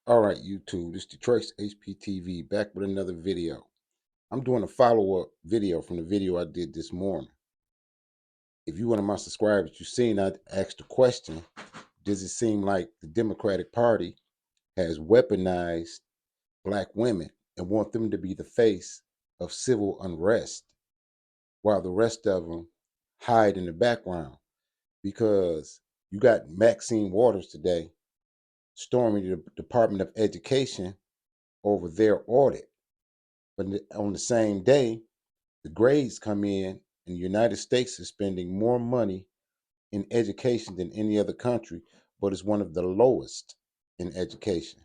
All right, YouTube, this is Detroit's HPTV back with another video. I'm doing a follow-up video from the video I did this morning. If you're one of my subscribers, you've seen I asked the question, does it seem like the Democratic Party has weaponized black women and want them to be the face of civil unrest while the rest of them hide in the background? Because you got Maxine Waters today storming the Department of Education over their audit. But on the same day, the grades come in, and the United States is spending more money in education than any other country, but it's one of the lowest in education.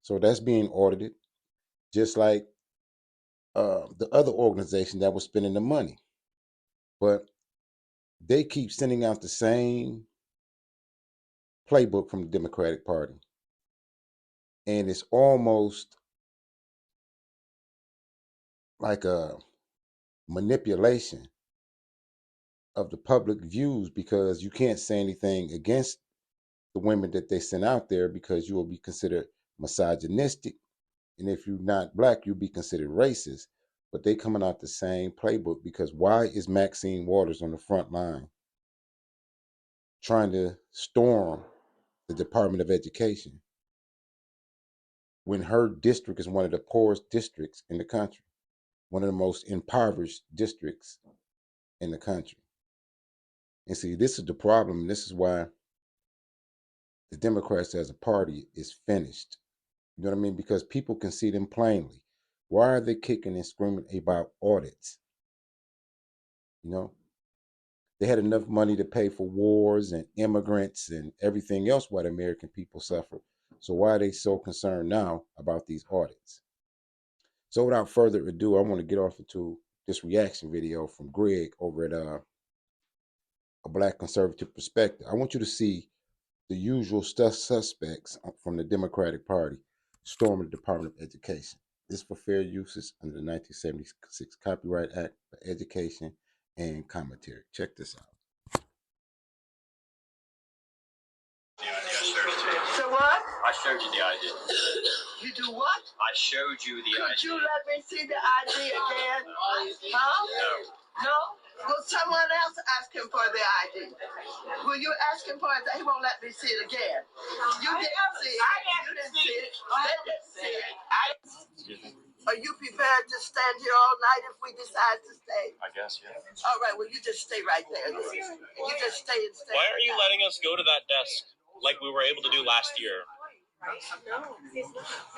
So that's being audited, just like the other organization that was spending the money. But they keep sending out the same playbook from the Democratic Party. And it's almost like a manipulation of the public views, because you can't say anything against the women that they send out there because you will be considered misogynistic. And if you're not black, you'll be considered racist. But they coming out the same playbook, because why is Maxine Waters on the front line trying to storm the Department of Education when her district is one of the poorest districts in the country, one of the most impoverished districts in the country? And see, this is the problem. And this is why the Democrats as a party is finished. You know what I mean? Because people can see them plainly. Why are they kicking and screaming about audits? You know, they had enough money to pay for wars and immigrants and everything else while the American people suffered. So why are they so concerned now about these audits? So without further ado, I want to get off into this reaction video from Greg over at A Black Conservative Perspective. I want you to see the usual suspects from the Democratic Party storming the Department of Education. This is for fair uses under the 1976 Copyright Act for education and commentary. Check this out. So what? I showed you the ID. You do what? I showed you the ID. Could you let me see the ID again? Huh? No. No? Will someone else ask him for the ID? Will you ask him for it? He won't let me see it again. You didn't see it. You didn't see it. They didn't see it. Excuse me. Are you prepared to stand here all night if we decide to stay? I guess, yeah. All right, well, you just stay right there. You just stay and stay. Why aren't you letting us go to that desk like we were able to do last year? No,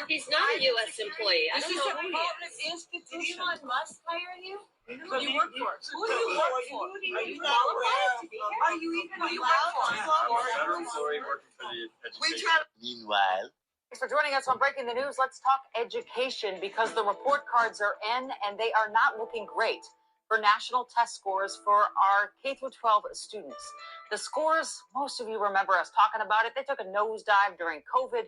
he's not a U.S. employee. I don't know who he is. Did Elon Musk hire you? Who do you work for? Who do you work for? Are you qualified to be here? Are you even allowed I'm a federal employee working for the We education. try to. Meanwhile. Thanks for joining us on Breaking the News. Let's talk education, because the report cards are in and they are not looking great for national test scores for our K-12 students. The scores, most of you remember us talking about it, they took a nosedive during COVID,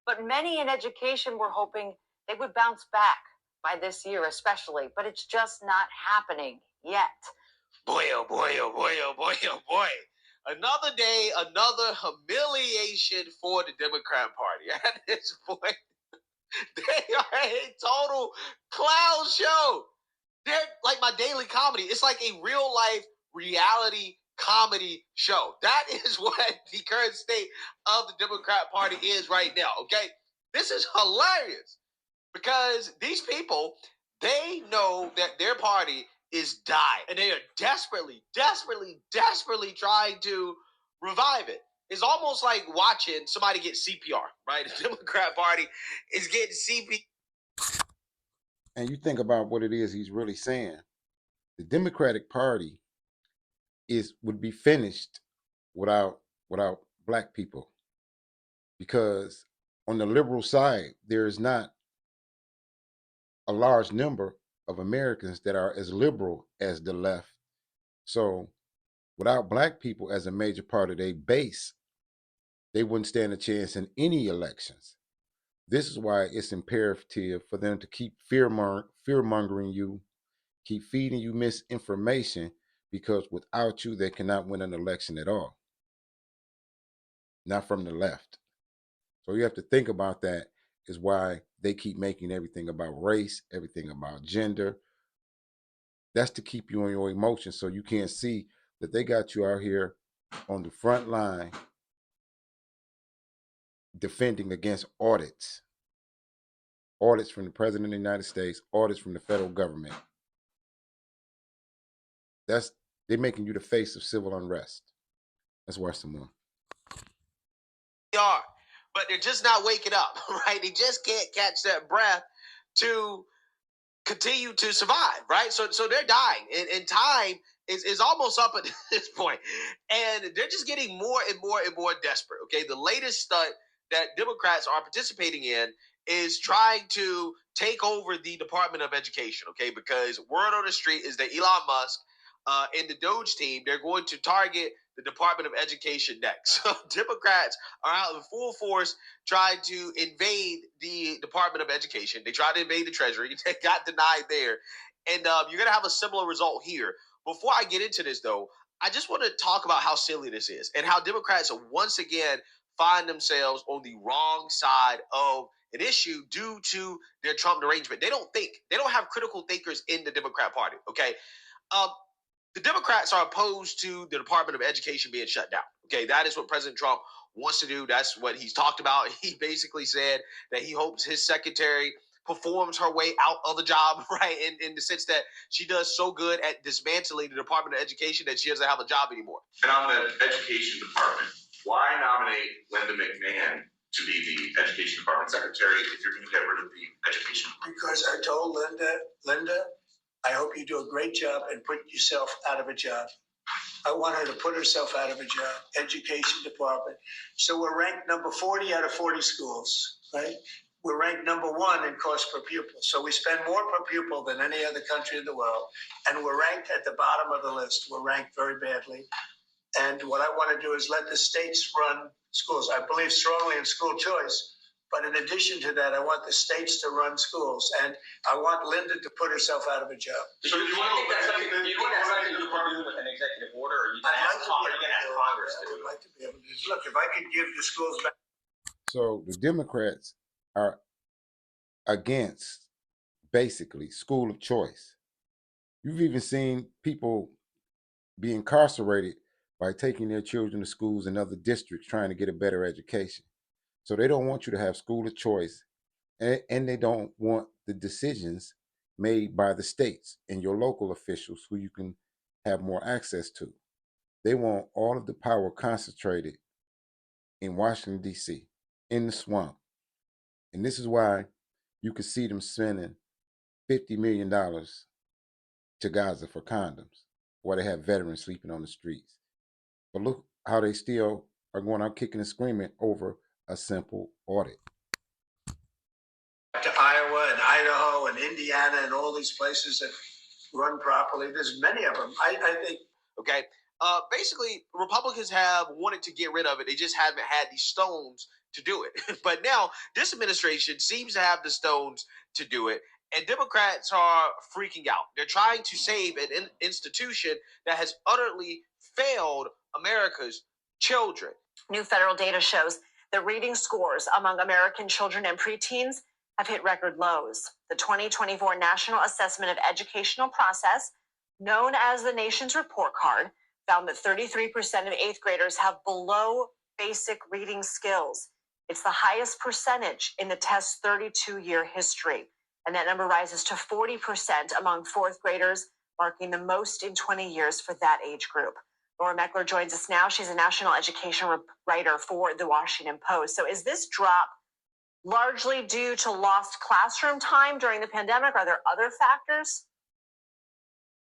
but many in education were hoping they would bounce back by this year especially, but it's just not happening yet. Boy, oh boy, oh boy, oh boy, oh boy. Another day, another humiliation for the Democrat Party. At this point, they are a total clown show. They're like my daily comedy. It's like a real life reality comedy show. That is what the current state of the Democrat Party is right now, okay? This is hilarious because these people, they know that their party is dying, and they are desperately trying to revive it. It's almost like watching somebody get CPR, right? The Democrat Party is getting CPR. And you think about what it is he's really saying. The Democratic Party would be finished without black people, because on the liberal side there is not a large number of Americans that are as liberal as the left. So without black people as a major part of their base, they wouldn't stand a chance in any elections. This is why it's imperative for them to keep fear-mongering you, keep feeding you misinformation, because without you, they cannot win an election at all. Not from the left. So you have to think about that. is why they keep making everything about race, everything about gender. That's to keep you on your emotions so you can't see that they got you out here on the front line defending against audits. Audits from the President of the United States, audits from the federal government. They're making you the face of civil unrest. Let's watch some more. They are, but they're just not waking up, right? They just can't catch that breath to continue to survive, right? So they're dying, and time is almost up at this point, and they're just getting more and more and more desperate. Okay, the latest stunt that Democrats are participating in is trying to take over the Department of Education. Okay, because word on the street is that Elon Musk and the Doge team, they're going to target the Department of Education next. So Democrats are out in full force trying to invade the Department of Education. They tried to invade the Treasury. They got denied there. And you're going to have a similar result here. Before I get into this, though, I just want to talk about how silly this is and how Democrats once again find themselves on the wrong side of an issue due to their Trump derangement. They don't think. They don't have critical thinkers in the Democrat Party, okay? The Democrats are opposed to the Department of Education being shut down. Okay, that is what President Trump wants to do. That's what he's talked about. He basically said that he hopes his secretary performs her way out of the job, right? In the sense that she does so good at dismantling the Department of Education that she doesn't have a job anymore. And on the Education Department, why nominate Linda McMahon to be the Education Department Secretary if you're going to get rid of the Education Department? Because I told Linda, I hope you do a great job and put yourself out of a job. I want her to put herself out of a job. Education Department. So we're ranked number 40 out of 40 schools, right? We're ranked number 1 in cost per pupil. So we spend more per pupil than any other country in the world. And we're ranked at the bottom of the list. We're ranked very badly. And what I want to do is let the states run schools. I believe strongly in school choice. But in addition to that, I want the states to run schools, and I want Linda to put herself out of a job. So do you think that's something to do with an executive order, or you just going to ask Congress to do it? I would like to be able to. Look, if I could give the schools back. So the Democrats are against basically school of choice. You've even seen people be incarcerated by taking their children to schools in other districts trying to get a better education. So they don't want you to have school of choice, and they don't want the decisions made by the states and your local officials who you can have more access to. They want all of the power concentrated in Washington, D.C., in the swamp. And this is why you can see them spending $50 million to Gaza for condoms, while they have veterans sleeping on the streets. But look how they still are going out kicking and screaming over a simple audit. To Iowa and Idaho and Indiana and all these places that run properly. There's many of them. I think. Okay. Basically, Republicans have wanted to get rid of it. They just haven't had the stones to do it. But now this administration seems to have the stones to do it. And Democrats are freaking out. They're trying to save an institution that has utterly failed America's children. New federal data shows that reading scores among American children and preteens have hit record lows. The 2024 National Assessment of Educational Process, known as the nation's report card, found that 33% of 8th graders have below basic reading skills. It's the highest percentage in the test's 32-year history. And that number rises to 40% among 4th graders, marking the most in 20 years for that age group. Laura Meckler joins us now. She's a national education writer for The Washington Post. So is this drop largely due to lost classroom time during the pandemic? Are there other factors?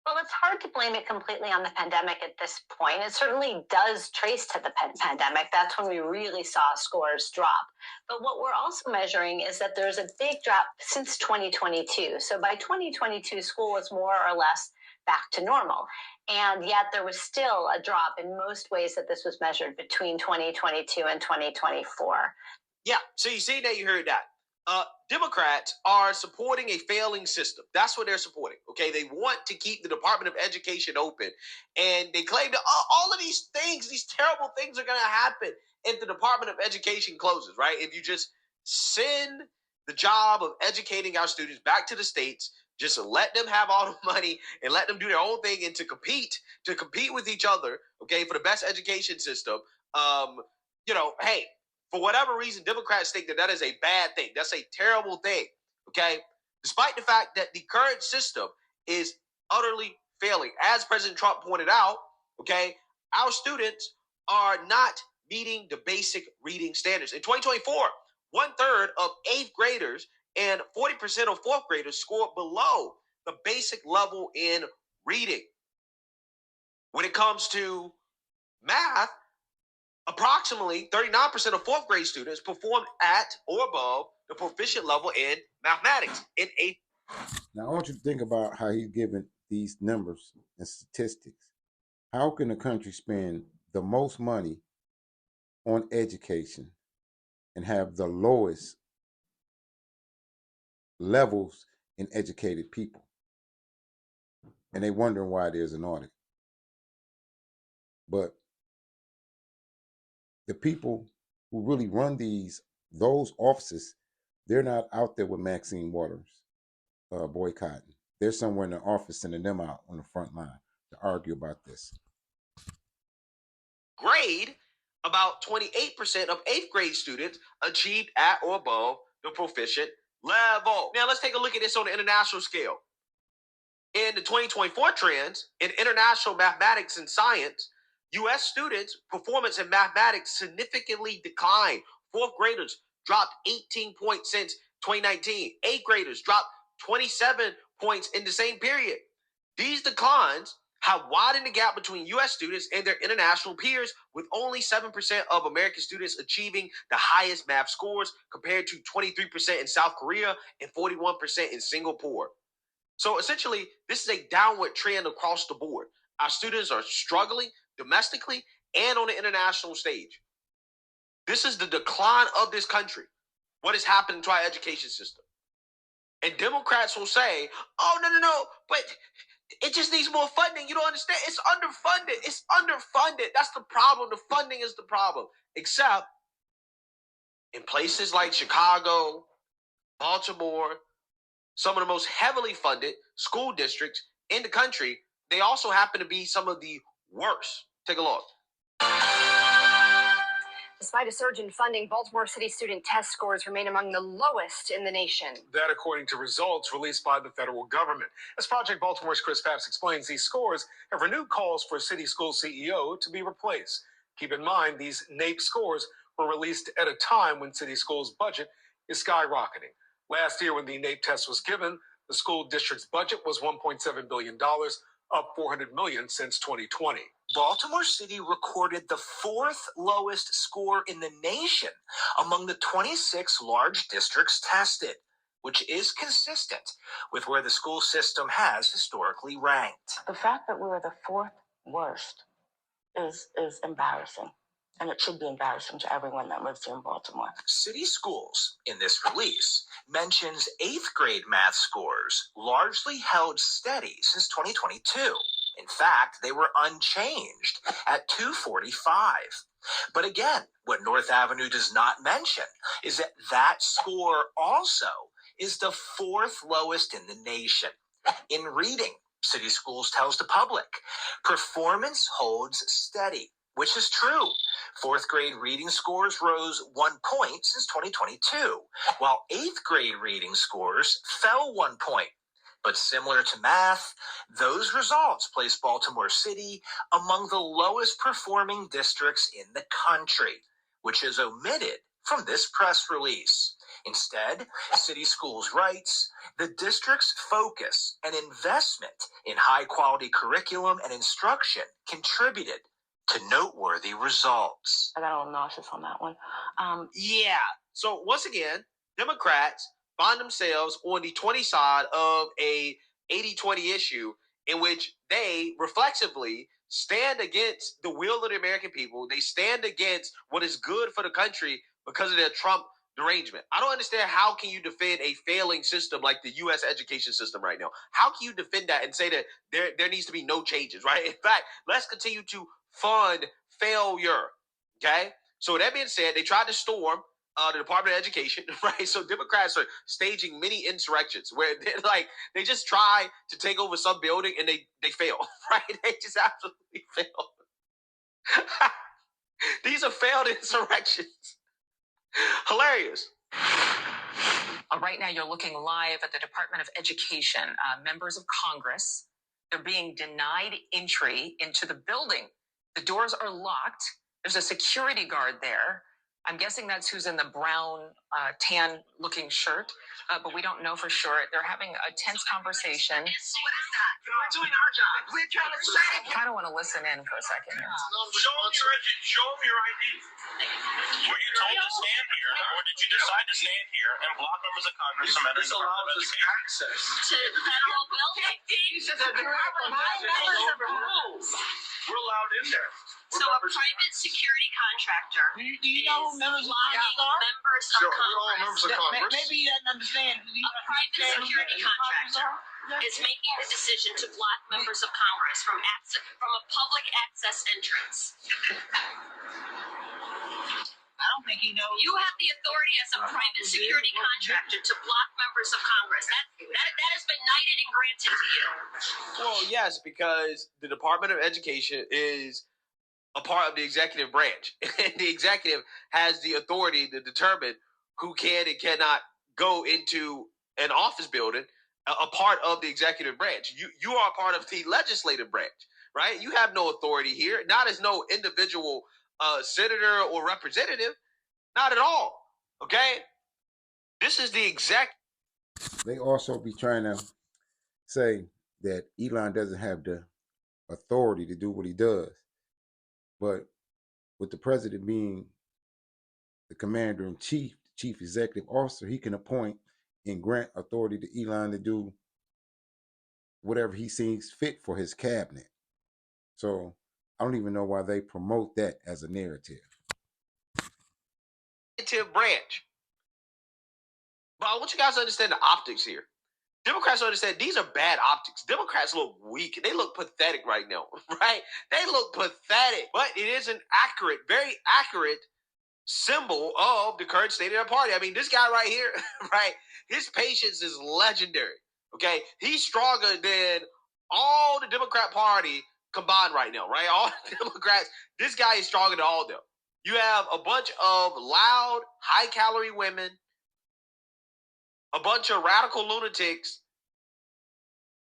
Well, it's hard to blame it completely on the pandemic at this point. It certainly does trace to the pandemic. That's when we really saw scores drop. But what we're also measuring is that there's a big drop since 2022. So by 2022, school was more or less back to normal. And yet there was still a drop in most ways that this was measured between 2022 and 2024. Yeah, so you see that, you heard that. Democrats are supporting a failing system. That's what they're supporting. Okay, they want to keep the Department of Education open, and they claim that all of these things, these terrible things, are going to happen if the Department of Education closes. Right? If you just send the job of educating our students back to the states, just let them have all the money and let them do their own thing, and to compete with each other, okay, for the best education system. Hey, for whatever reason, Democrats think that is a bad thing. That's a terrible thing, okay? Despite the fact that the current system is utterly failing. As President Trump pointed out, okay, our students are not meeting the basic reading standards. In 2024, 1/3 of 8th graders and 40% of 4th graders scored below the basic level in reading. When it comes to math, approximately 39% of 4th grade students performed at or above the proficient level in mathematics. Now, I want you to think about how he's given these numbers and statistics. How can a country spend the most money on education and have the lowest levels in educated people? And they wondering why there's an audit. But the people who really run those offices, they're not out there with Maxine Waters boycotting. They're somewhere in the office sending them out on the front line to argue about this. Grade, about 28% of 8th grade students achieved at or above the proficient level. Now let's take a look at this on the international scale. In the 2024 trends in international mathematics and science, U.S. students' performance in mathematics significantly declined. 4th graders dropped 18 points since 2019. 8th graders dropped 27 points in the same period. These declines have widened the gap between U.S. students and their international peers, with only 7% of American students achieving the highest math scores, compared to 23% in South Korea and 41% in Singapore. So essentially, this is a downward trend across the board. Our students are struggling domestically and on the international stage. This is the decline of this country. What is happening to our education system? And Democrats will say, oh, no, but it just needs more funding. You don't understand. It's underfunded. It's underfunded. That's the problem. The funding is the problem. Except in places like Chicago, Baltimore, some of the most heavily funded school districts in the country, they also happen to be some of the worst. Take a look. Despite a surge in funding, Baltimore City student test scores remain among the lowest in the nation. That according to results released by the federal government. As Project Baltimore's Chris Papps explains, these scores have renewed calls for city school CEO to be replaced. Keep in mind, these NAEP scores were released at a time when city schools' budget is skyrocketing. Last year, when the NAEP test was given, the school district's budget was $1.7 billion, up $400 million since 2020. Baltimore City recorded the 4th lowest score in the nation among the 26 large districts tested, which is consistent with where the school system has historically ranked. The fact that we were the 4th worst is embarrassing. And it should be embarrassing to everyone that lives here in Baltimore. City Schools, in this release, mentions 8th grade math scores largely held steady since 2022. In fact, they were unchanged at 245. But again, what North Avenue does not mention is that that score also is the 4th lowest in the nation. In reading, City Schools tells the public, performance holds steady, which is true. 4th grade reading scores rose 1 point since 2022, while 8th grade reading scores fell 1 point. But similar to math, those results place Baltimore City among the lowest performing districts in the country, which is omitted from this press release. Instead, City Schools writes, the district's focus and investment in high-quality curriculum and instruction contributed to noteworthy results. I got a little nauseous on that one. Yeah. So once again, Democrats find themselves on the 20 side of a 80-20 issue in which they reflexively stand against the will of the American people. They stand against what is good for the country because of their Trump derangement. I don't understand how can you defend a failing system like the U.S. education system right now? How can you defend that and say that there needs to be no changes, right? In fact, let's continue to fund failure, okay? So with that being said, they tried to storm the Department of Education, right? So Democrats are staging mini insurrections where they just try to take over some building and they fail, right? They just absolutely fail. These are failed insurrections. Hilarious. Right now, you're looking live at the Department of Education. Members of Congress, they're being denied entry into the building. The doors are locked. There's a security guard there. I'm guessing that's who's in the brown, tan-looking shirt, but we don't know for sure. They're having a tense conversation. What is that? We're doing our job. We're trying to say. I kind of want to listen in for a second here. Show them your ID. Were you told to stand here, or did you decide to stand here and block members of Congress from entering This the Department of allows us Education? access To the federal building. We're allowed in there. So a private security contractor Do you know who members of Congress are? members of Sure, we're all Congress. members of Congress. Maybe you didn't understand. Do you A private understand who security members of Congress contractor are? is making the decision to block members of Congress from a public access entrance. I don't think he knows. You have the authority as a private security contractor to block members of Congress. That has been knighted and granted to you. Well, yes, because the Department of Education is a part of the executive branch. And the executive has the authority to determine who can and cannot go into an office building, a part of the executive branch. You are a part of the legislative branch, right? You have no authority here, not as no individual senator or representative, not at all, okay? This is the exec. They also be trying to say that Elon doesn't have the authority to do what he does. But with the president being the commander-in-chief, the chief executive officer, he can appoint and grant authority to Elon to do whatever he sees fit for his cabinet. So I don't even know why they promote that as a narrative. Branch. But I want you guys to understand the optics here. Democrats understand these are bad optics. Democrats look weak. They look pathetic right now, right? They look pathetic. But it is an accurate, very accurate symbol of the current state of the party. I mean, this guy right here, right? His patience is legendary, okay? He's stronger than all the Democrat Party combined right now, right? All the Democrats, this guy is stronger than all of them. You have a bunch of loud, high-calorie women, a bunch of radical lunatics,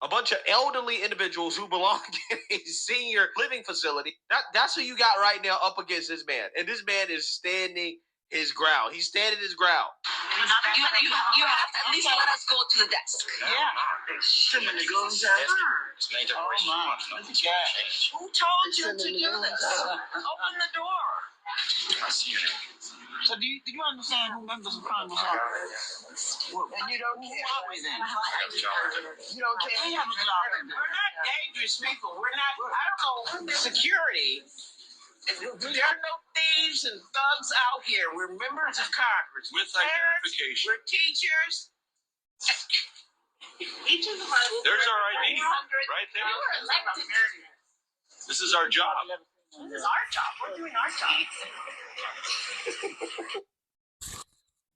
a bunch of elderly individuals who belong in a senior living facility. That's who you got right now up against this man. And this man is standing his ground. He's standing his ground. You have to at least let us go to the desk. Yeah. Who told you to do this? Open the door. So do you understand who members of Congress are? Well, and you don't care. Who are we then? You don't care. We have a job to do. We're not dangerous people. We're not. I don't know. Security. There are no thieves and thugs out here. We're members of Congress. With parents, identification. we're teachers. Each of the There's our ID right there. You were elected. This is our job. This is our job. We're doing our job.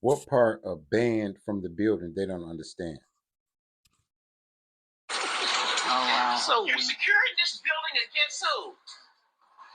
What part of banned from the building they don't understand? Oh, wow. So you're securing this building against who?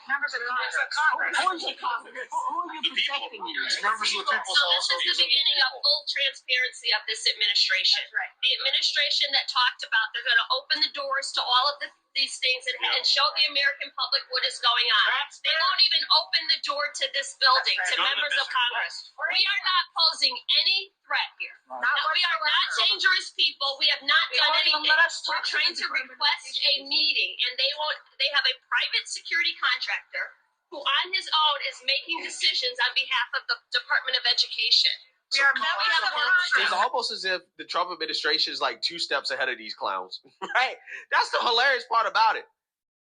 Members of Congress. Who is it? Who are you protecting? Members of the people's So house. this is the beginning of full transparency of this administration. That's right. The administration that talked about they're going to open the doors to all of these things and show the American public what is going on. They won't even open the door to this building, to members of Congress. We are not posing any threat here. We are not dangerous people. We have not done anything. We're trying to request a meeting, and they have a private security contractor who on his own is making decisions on behalf of the Department of Education. It's almost as if the Trump administration is like 2 steps ahead of these clowns, right? That's the hilarious part about it.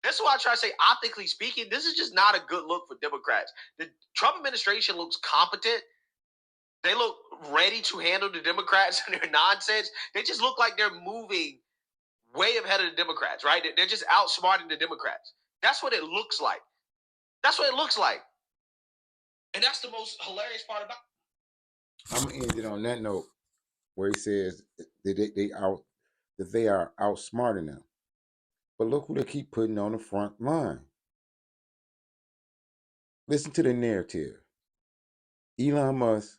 That's why I try to say, optically speaking, this is just not a good look for Democrats. The Trump administration looks competent. They look ready to handle the Democrats and their nonsense. They just look like they're moving way ahead of the Democrats, right? They're just outsmarting the Democrats. That's what it looks like. That's what it looks like. And that's the most hilarious part about it. I'm gonna end it on that note where he says that they are outsmarting them. But look who they keep putting on the front line. Listen to the narrative. Elon Musk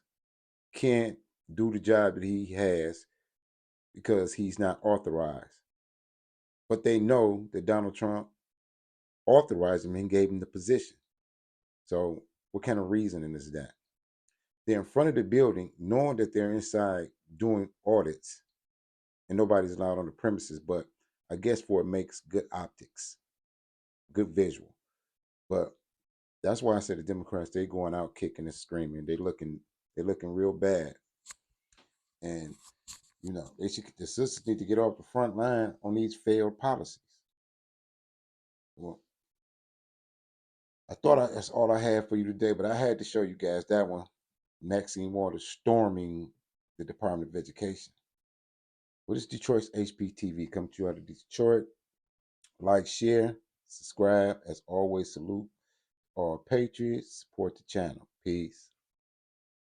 can't do the job that he has because he's not authorized. But they know that Donald Trump authorized him and gave him the position. So what kind of reasoning is that? They're in front of the building knowing that they're inside doing audits and nobody's allowed on the premises, but I guess for it makes good optics, good visual. But that's why I said the Democrats, they going out kicking and screaming. They're looking real bad. And the sisters need to get off the front line on these failed policies. Well, that's all I have for you today, but I had to show you guys that one. Maxine Waters storming the Department of Education. Well, this is Detroit's HPTV coming to you out of Detroit. Like, share, subscribe. As always, salute all patriots. Support the channel. Peace.